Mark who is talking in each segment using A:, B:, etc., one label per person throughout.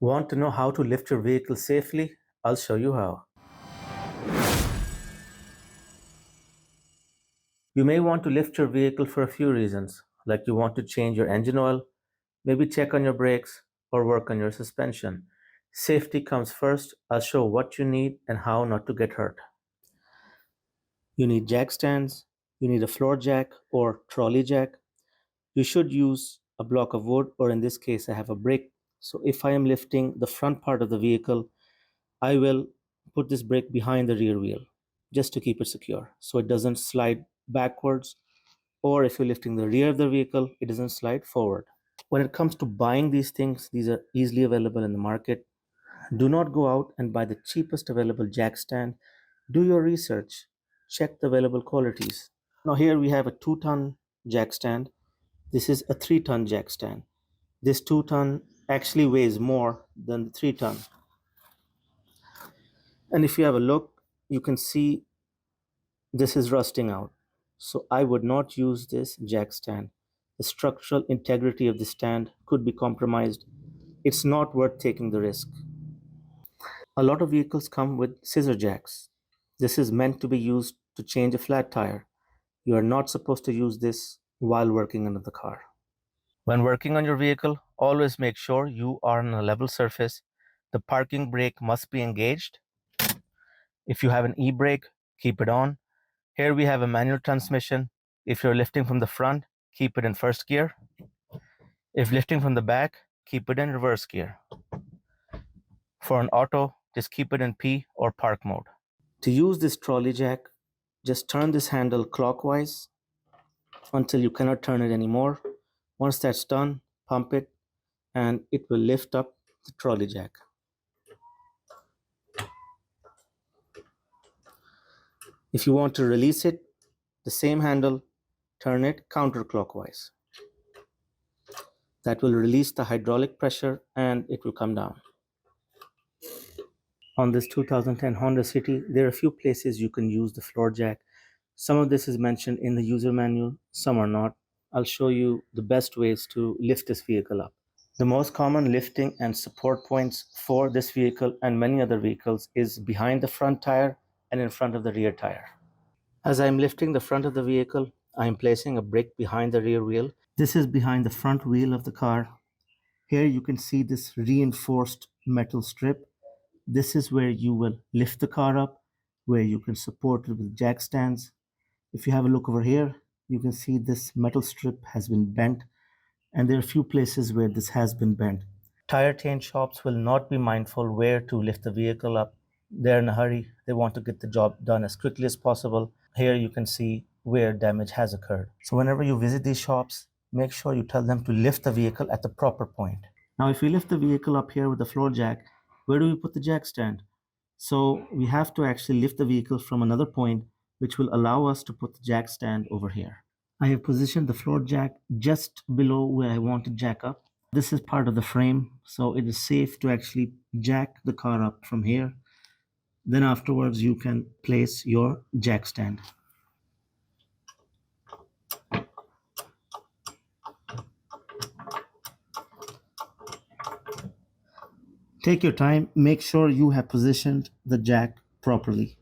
A: Want to know how to lift your vehicle safely? I'll show you how. You may want to lift your vehicle for a few reasons, like you want to change your engine oil, maybe check on your brakes, or work on your suspension. Safety comes first. I'll show what you need and how not to get hurt. You need jack stands, you need a floor jack or trolley jack. You should use a block of wood, or in this case, I have a brick. So if I am lifting the front part of the vehicle, I will put this brick behind the rear wheel just to keep it secure so it doesn't slide backwards, or if you're lifting the rear of the vehicle, it doesn't slide forward. When it comes to buying these things, these are easily available in the market. Do not go out and buy the cheapest available jack stand. Do your research, check the available qualities. Now, here we have a 2-ton jack stand. This is a 3-ton jack stand. This 2-ton actually weighs more than the 3-ton. And if you have a look, you can see this is rusting out. So I would not use this jack stand. The structural integrity of the stand could be compromised. It's not worth taking the risk. A lot of vehicles come with scissor jacks. This is meant to be used to change a flat tire. You are not supposed to use this while working on the car. When working on your vehicle, always make sure you are on a level surface. The parking brake must be engaged. If you have an e-brake, keep it on. Here we have a manual transmission. If you're lifting from the front, keep it in first gear. If lifting from the back, keep it in reverse gear. For an auto, just keep it in P or park mode. To use this trolley jack, just turn this handle clockwise until you cannot turn it anymore. Once that's done, pump it and it will lift up the trolley jack. If you want to release it, the same handle, turn it counterclockwise. That will release the hydraulic pressure and it will come down. On this 2010 Honda City, there are a few places you can use the floor jack. Some of this is mentioned in the user manual, some are not. I'll show you the best ways to lift this vehicle up. The most common lifting and support points for this vehicle and many other vehicles is behind the front tire and in front of the rear tire. As I'm lifting the front of the vehicle, I'm placing a brick behind the rear wheel. This is behind the front wheel of the car. Here you can see this reinforced metal strip. This is where you will lift the car up, where you can support it with jack stands. If you have a look over here, you can see this metal strip has been bent, and there are a few places where this has been bent. Tire change shops will not be mindful where to lift the vehicle up. They're in a hurry. They want to get the job done as quickly as possible. Here you can see where damage has occurred. So whenever you visit these shops, make sure you tell them to lift the vehicle at the proper point. Now, if we lift the vehicle up here with the floor jack, where do we put the jack stand? So we have to actually lift the vehicle from another point, which will allow us to put the jack stand over here. I have positioned the floor jack just below where I want to jack up. This is part of the frame, so it is safe to actually jack the car up from here. Then afterwards, you can place your jack stand. Take your time, make sure you have positioned the jack properly.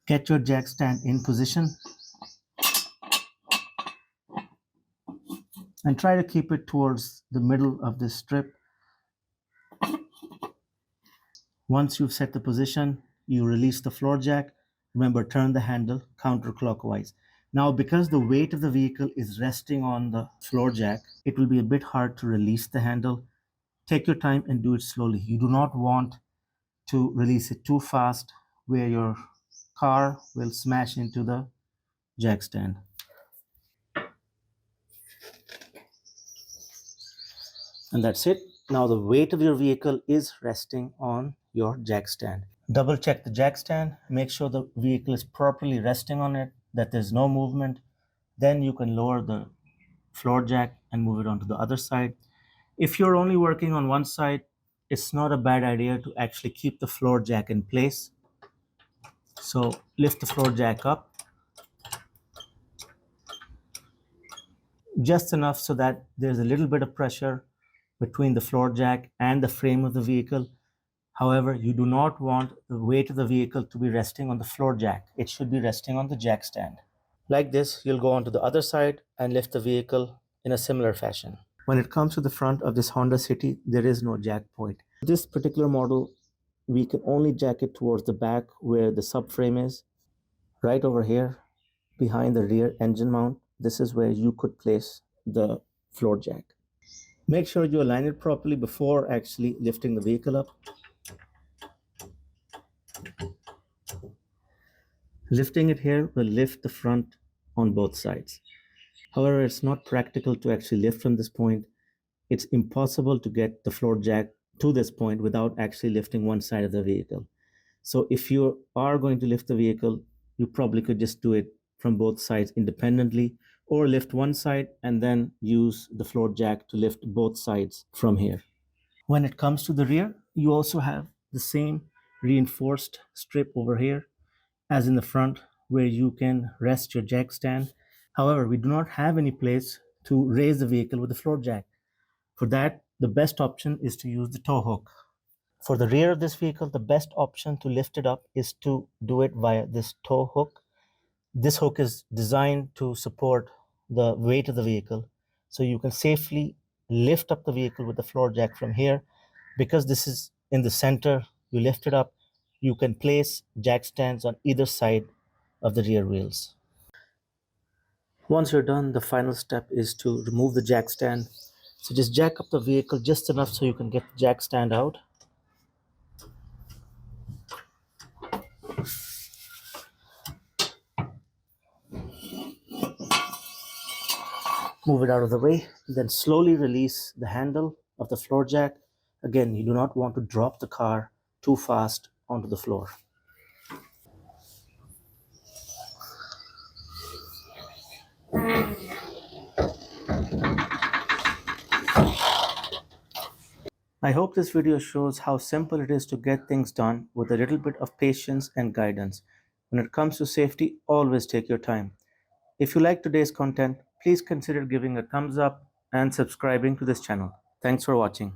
A: Get your jack stand in position and try to keep it towards the middle of this strip. Once you've set the position, you release the floor jack. Remember, turn the handle counterclockwise. Now, because the weight of the vehicle is resting on the floor jack, it will be a bit hard to release the handle. Take your time and do it slowly. You do not want to release it too fast where your car will smash into the jack stand. And that's it. Now the weight of your vehicle is resting on your jack stand. Double check the jack stand, make sure the vehicle is properly resting on it, that there's no movement. Then you can lower the floor jack and move it onto the other side. If you're only working on one side, it's not a bad idea to actually keep the floor jack in place. So lift the floor jack up just enough so that there's a little bit of pressure between the floor jack and the frame of the vehicle. However, you do not want the weight of the vehicle to be resting on the floor jack. It should be resting on the jack stand. Like this, you'll go on to the other side and lift the vehicle in a similar fashion. When it comes to the front of this Honda City, there is no jack point. This particular model, we can only jack it towards the back where the subframe is. Right over here, behind the rear engine mount, this is where you could place the floor jack. Make sure you align it properly before actually lifting the vehicle up. Lifting it here will lift the front on both sides. However, it's not practical to actually lift from this point. It's impossible to get the floor jack to this point without actually lifting one side of the vehicle. So if you are going to lift the vehicle, you probably could just do it from both sides independently, or lift one side and then use the floor jack to lift both sides from here. When it comes to the rear, you also have the same reinforced strip over here as in the front, where you can rest your jack stand. However, we do not have any place to raise the vehicle with the floor jack. For that, the best option is to use the tow hook. For the rear of this vehicle, the best option to lift it up is to do it via this tow hook. This hook is designed to support the weight of the vehicle, so you can safely lift up the vehicle with the floor jack from here. Because this is in the center, you lift it up, you can place jack stands on either side of the rear wheels. Once you're done, the final step is to remove the jack stand. So just jack up the vehicle just enough so you can get the jack stand out. Move it out of the way, then slowly release the handle of the floor jack. Again, you do not want to drop the car too fast onto the floor. I hope this video shows how simple it is to get things done with a little bit of patience and guidance. When it comes to safety, always take your time. If you like today's content, please consider giving a thumbs up and subscribing to this channel. Thanks for watching.